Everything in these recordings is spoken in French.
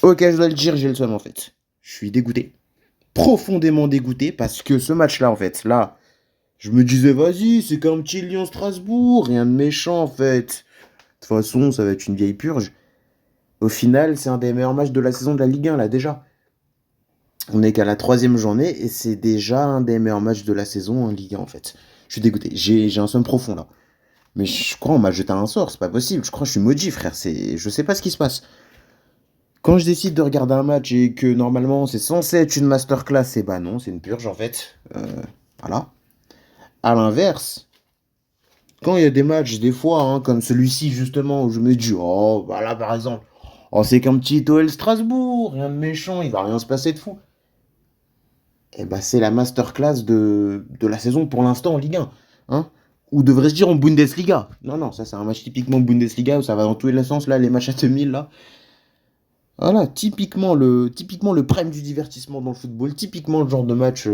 Ok, je dois le dire, j'ai le seum en fait. Je suis dégoûté. Profondément dégoûté parce que ce match-là, en fait, là, je me disais, vas-y, c'est comme petit Lyon-Strasbourg, rien de méchant en fait. De toute façon, ça va être une vieille purge. Au final, c'est un des meilleurs matchs de la saison de la Ligue 1, là, déjà. On est qu'à la troisième journée et c'est déjà un des meilleurs matchs de la saison en Ligue 1, en fait. Je suis dégoûté. J'ai un somme profond, là. Mais je crois qu'on m'a jeté un sort, c'est pas possible. Je crois que je suis maudit, frère. Je sais pas ce qui se passe. Quand je décide de regarder un match et que normalement c'est censé être une masterclass, et bah non, c'est une purge en fait. Voilà. À l'inverse, quand il y a des matchs, des fois, hein, comme celui-ci justement, où je me dis, oh, bah là par exemple, oh, c'est qu'un petit OL Strasbourg, rien de méchant, il va rien se passer de fou. Et bah c'est la masterclass de la saison pour l'instant en Ligue 1. Hein. Ou devrais-je dire en Bundesliga. Non, non, ça c'est un match typiquement Bundesliga où ça va dans tous les sens, là, les matchs à 2000, là. Voilà, typiquement le prime du divertissement dans le football, typiquement le genre de match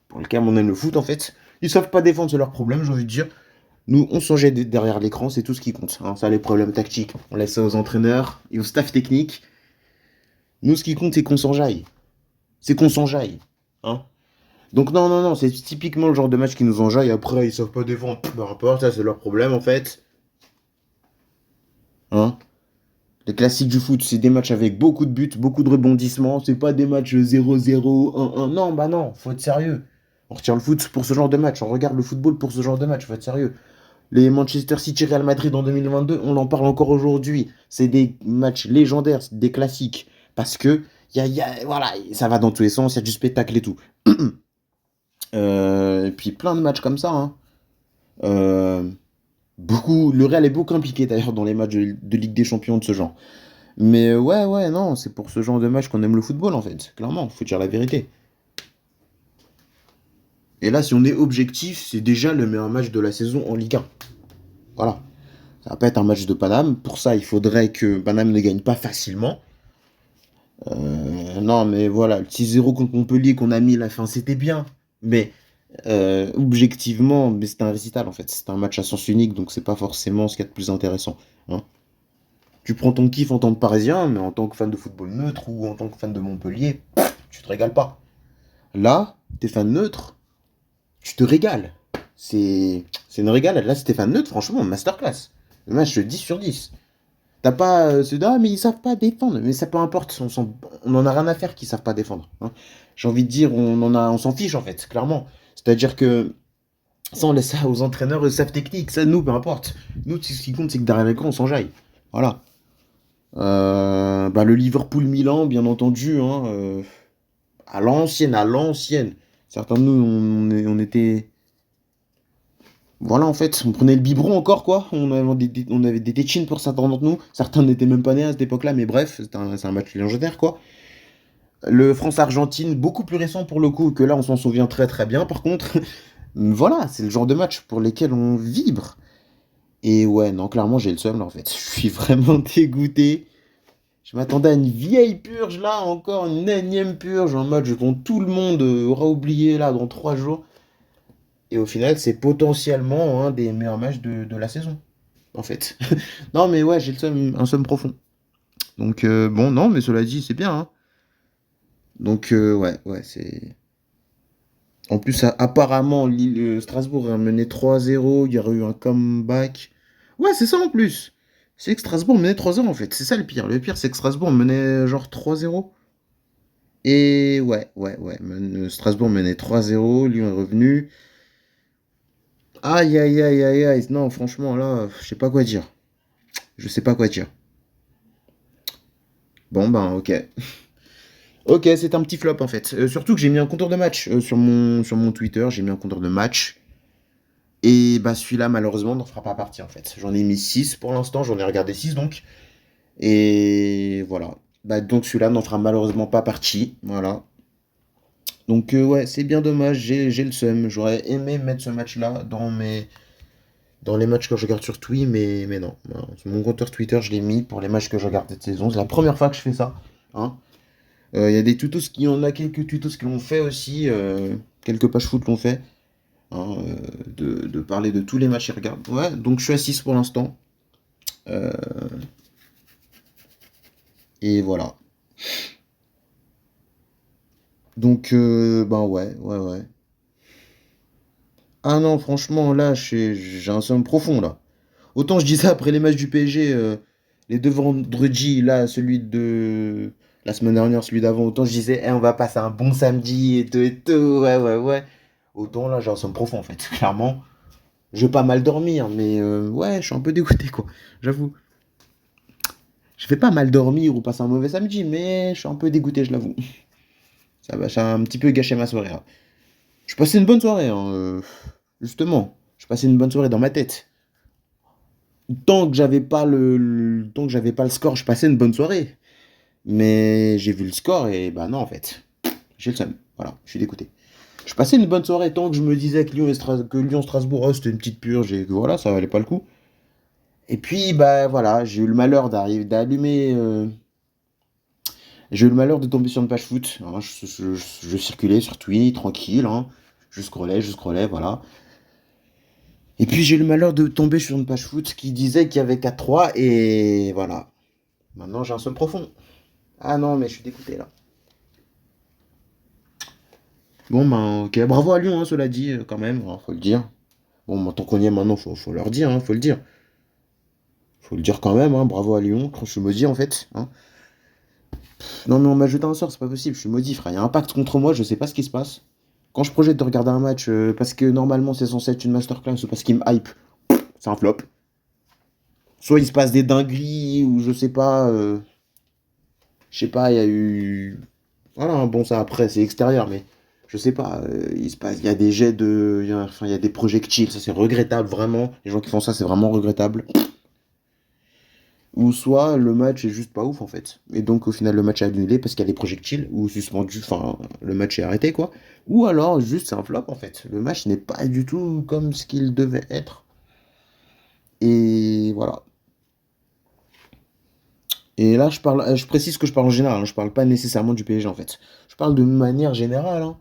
pour lequel on aime le foot en fait. Ils savent pas défendre, c'est leur problème, j'ai envie de dire. Nous, on s'en jette derrière l'écran, c'est tout ce qui compte. Hein. Ça, les problèmes tactiques, on laisse ça aux entraîneurs et au staff technique. Nous, ce qui compte, c'est qu'on s'enjaille. C'est qu'on s'enjaille. Hein. Donc non, non, non, c'est typiquement le genre de match qui nous enjaille. Après, ils savent pas défendre, peu importe, ça c'est leur problème en fait. Hein. Les classiques du foot, c'est des matchs avec beaucoup de buts, beaucoup de rebondissements. C'est pas des matchs 0-0, 1-1. Non, bah non, faut être sérieux. On retire le foot pour ce genre de match. On regarde le football pour ce genre de match. Faut être sérieux. Les Manchester City Real Madrid en 2022, on en parle encore aujourd'hui. C'est des matchs légendaires, c'est des classiques. Parce que, voilà, ça va dans tous les sens, il y a du spectacle et tout. Et puis plein de matchs comme ça. Hein. Euh, le Real est beaucoup impliqué d'ailleurs dans les matchs de Ligue des Champions de ce genre. Mais ouais, ouais, non, c'est pour ce genre de match qu'on aime le football en fait. Clairement, faut dire la vérité. Et là, si on est objectif, c'est déjà le meilleur match de la saison en Ligue 1. Voilà. Ça va pas être un match de Paname. Pour ça, il faudrait que Paname ne gagne pas facilement. Non, mais voilà, le 6-0 contre Montpellier qu'on a mis à la fin, c'était bien. Mais objectivement, mais c'est un récital en fait. C'est un match à sens unique, donc c'est pas forcément ce qu'il y a de plus intéressant. Hein. Tu prends ton kiff en tant que Parisien, mais en tant que fan de football neutre ou en tant que fan de Montpellier, tu te régales pas. Là, t'es fan neutre, tu te régales. C'est une régalade. Là, si t'es fan neutre, franchement, masterclass. Le match 10 sur 10. T'as pas ah, mais ils savent pas défendre. Mais ça peu importe, on en a rien à faire qu'ils savent pas défendre. Hein. J'ai envie de dire, on s'en fiche en fait, clairement. C'est-à-dire que ça, on laisse ça aux entraîneurs et aux staff techniques. Ça, nous, peu importe. Nous, ce qui compte, c'est que derrière l'écran, on s'enjaille. Voilà. Bah, le Liverpool-Milan, bien entendu, hein, à l'ancienne, à l'ancienne. Certains de nous, on était. Voilà, en fait, on prenait le biberon encore, quoi. On avait des tétines pour certains d'entre nous. Certains n'étaient même pas nés à cette époque-là, mais bref, c'est un match légendaire, quoi. Le France-Argentine, beaucoup plus récent pour le coup, que là, on s'en souvient très très bien. Par contre, voilà, c'est le genre de match pour lesquels on vibre. Et ouais, non, clairement, j'ai le seum, là, en fait. Je suis vraiment dégoûté. Je m'attendais à une vieille purge, là, encore une énième purge, en mode, dont tout le monde aura oublié, là, dans 3 jours. Et au final, c'est potentiellement un des meilleurs matchs de la saison, en fait. Non, mais ouais, j'ai un somme profond. Donc, bon, non, mais cela dit, c'est bien. Hein. Donc, ouais, ouais, c'est. En plus, apparemment, Strasbourg a mené 3-0, il y aurait eu un comeback. Ouais, c'est ça en plus. C'est que Strasbourg menait 3-0 en fait. C'est ça le pire. Le pire, c'est que Strasbourg menait genre 3-0. Et ouais, ouais, ouais. Strasbourg menait 3-0, Lyon est revenu. Aïe, aïe, aïe, aïe, aïe. Non, franchement, là, je sais pas quoi dire. Je sais pas quoi dire. Bon, ben, ok. Ok, c'est un petit flop en fait. Surtout que j'ai mis un compteur de match sur mon Twitter. J'ai mis un compteur de match. Et bah, celui-là, malheureusement, n'en fera pas partie en fait. J'en ai mis 6 pour l'instant. J'en ai regardé 6 donc. Et voilà. Bah, donc celui-là n'en fera malheureusement pas partie. Voilà. Donc, ouais, c'est bien dommage. J'ai le seum. J'aurais aimé mettre ce match-là dans les matchs que je regarde sur Twitter, mais non. Voilà. Sur mon compteur Twitter, je l'ai mis pour les matchs que je regarde cette saison. C'est la première fois que je fais ça. Hein. Il y a des tutos qui en a quelques tutos qui l'ont fait aussi. Quelques pages foot l'ont fait. Hein, de parler de tous les matchs qu'ils regardent. Ouais, donc je suis à 6 pour l'instant. Euh, et voilà. Donc, ben ouais, ouais, ouais. Ah non, franchement, là, j'ai un somme profond, là. Autant je dis ça après les matchs du PSG, les deux vendredis, là, celui de la semaine dernière, celui d'avant, autant je disais, eh, on va passer un bon samedi et tout, ouais, ouais, ouais. Autant là, j'ai un somme profond, en fait, clairement. Je vais pas mal dormir, mais ouais, je suis un peu dégoûté, quoi. J'avoue. Je vais pas mal dormir ou passer un mauvais samedi, mais je suis un peu dégoûté, je l'avoue. Ça a un petit peu gâché ma soirée, hein. Je passais une bonne soirée, hein, justement. Je passais une bonne soirée dans ma tête. Tant que j'avais pas le score, je passais une bonne soirée. Mais j'ai vu le score et bah non, en fait. J'ai le seum. Voilà, je suis dégoûté. Je passais une bonne soirée tant que je me disais que Lyon-Strasbourg, oh, c'était une petite purge et que voilà, ça valait pas le coup. Et puis, bah voilà, j'ai eu le malheur d'allumer. J'ai eu le malheur de tomber sur une page foot, hein. Je circulais sur Twitter, tranquille, hein. Je scrollais, voilà. Et puis j'ai eu le malheur de tomber sur une page foot qui disait qu'il y avait 4-3 et voilà. Maintenant j'ai un somme profond. Ah non, mais je suis dégoûté là. Bon, ben, ok, bravo à Lyon, hein, cela dit, quand même, hein, faut le dire. Bon, tant qu'on y est maintenant, faut leur dire, hein, faut le dire. Faut le dire quand même, hein, bravo à Lyon, je suis maudit en fait, hein. Non, mais on m'a jeté un sort, c'est pas possible, je suis maudit, frère. Il y a un pacte contre moi, je sais pas ce qui se passe. Quand je projette de regarder un match parce que normalement c'est censé être une masterclass ou parce qu'il me hype, c'est un flop. Soit il se passe des dingueries ou je sais pas, il y a eu. Voilà, hein, bon, ça après, c'est extérieur, mais je sais pas, il y a des jets de. Enfin, il y a des projectiles, ça c'est regrettable, vraiment. Les gens qui font ça, c'est vraiment regrettable. Ou soit le match est juste pas ouf en fait. Et donc au final, le match est annulé parce qu'il y a des projectiles ou suspendu, enfin, le match est arrêté quoi. Ou alors juste c'est un flop en fait. Le match n'est pas du tout comme ce qu'il devait être. Et voilà. Et là, je précise que je parle en général, hein, je parle pas nécessairement du PSG en fait. Je parle de manière générale, hein.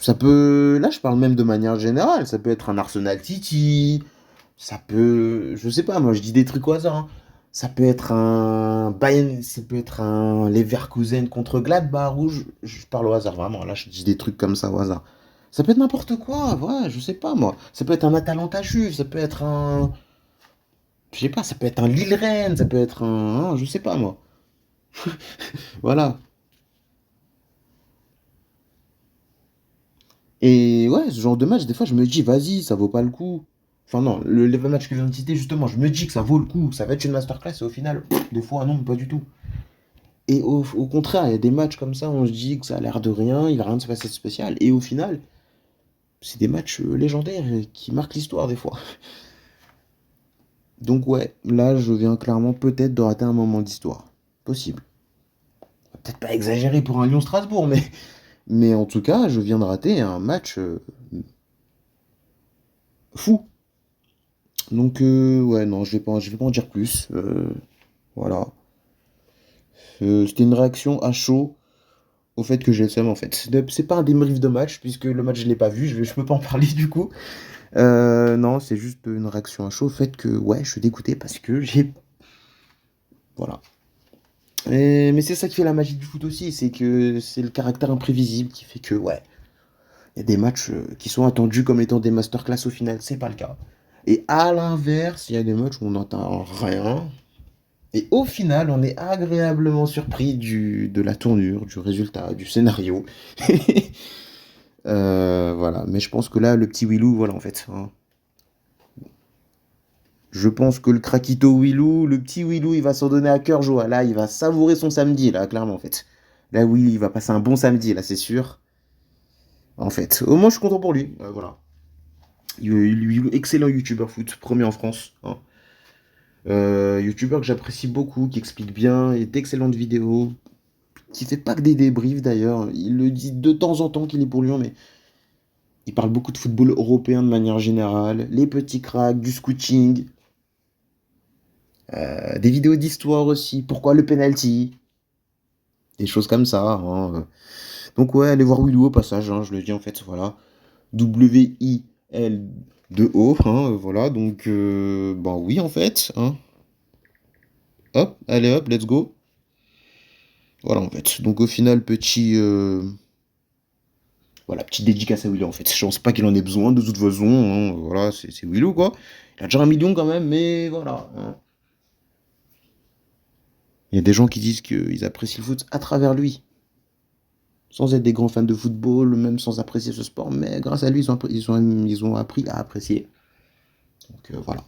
Là, je parle même de manière générale. Ça peut être un Arsenal City. Ça peut. Je sais pas, moi, je dis des trucs au hasard, hein. Ça peut être un Bayern. Ça peut être un Leverkusen contre Gladbach. Ou je parle au hasard, vraiment. Là, je dis des trucs comme ça au hasard. Ça peut être n'importe quoi. Ouais, je sais pas, moi. Ça peut être un Atalanta Juve. Ça peut être un. Je sais pas, ça peut être un Lille-Rennes. Ça peut être un. Je sais pas, moi. Voilà. Et ouais, ce genre de match, des fois, je me dis, vas-y, ça vaut pas le coup. Enfin, non, le match que je viens de citer, justement, je me dis que ça vaut le coup, ça va être une masterclass, et au final, des fois, non, pas du tout. Et au contraire, il y a des matchs comme ça, on se dit que ça a l'air de rien, il va rien de se passer de spécial, et au final, c'est des matchs légendaires qui marquent l'histoire, des fois. Donc, ouais, là, je viens clairement peut-être de rater un moment d'histoire. Possible. Peut-être pas exagéré pour un Lyon-Strasbourg, mais en tout cas, je viens de rater un match fou. Donc, ouais, non, je vais pas en dire plus. Voilà. C'était une réaction à chaud au fait que j'ai le seum, en fait. C'est pas un débrief de match, puisque le match, je l'ai pas vu, je peux pas en parler du coup. Non, c'est juste une réaction à chaud au fait que, ouais, je suis dégoûté parce que j'ai. Voilà. Mais c'est ça qui fait la magie du foot aussi, c'est que c'est le caractère imprévisible qui fait que, ouais, il y a des matchs qui sont attendus comme étant des masterclass au final, c'est pas le cas. Et à l'inverse, il y a des matchs où on n'entend rien. Et au final, on est agréablement surpris de la tournure, du résultat, du scénario. Voilà, mais je pense que là, le petit Willou, voilà en fait, hein. Je pense que le craquito Willou, le petit Willou, il va s'en donner à cœur joie. Là, il va savourer son samedi, là, clairement en fait. Là, oui, il va passer un bon samedi, là, c'est sûr. En fait, au moins, je suis content pour lui. Voilà. Excellent youtubeur foot, premier en France, hein. Youtubeur que j'apprécie beaucoup, qui explique bien, et d'excellentes vidéos, qui fait pas que des débriefs d'ailleurs. Il le dit de temps en temps qu'il est pour Lyon, mais il parle beaucoup de football européen de manière générale, les petits cracks, du scouting, des vidéos d'histoire aussi, pourquoi le penalty, des choses comme ça, hein. Donc ouais, allez voir Willou au passage, hein, je le dis en fait, voilà. W-I-L-2-O, hein, voilà, donc bah oui en fait, hein. Hop, allez hop, let's go. Voilà en fait. Donc au final, petit. Voilà, petite dédicace à Willow en fait. Je pense pas qu'il en ait besoin de toute façon, hein, voilà, c'est Willow quoi. Il a déjà 1 million quand même, mais voilà, hein. Il y a des gens qui disent qu'ils apprécient le foot à travers lui, sans être des grands fans de football, même sans apprécier ce sport, mais grâce à lui, ils ont appris à apprécier. Donc voilà.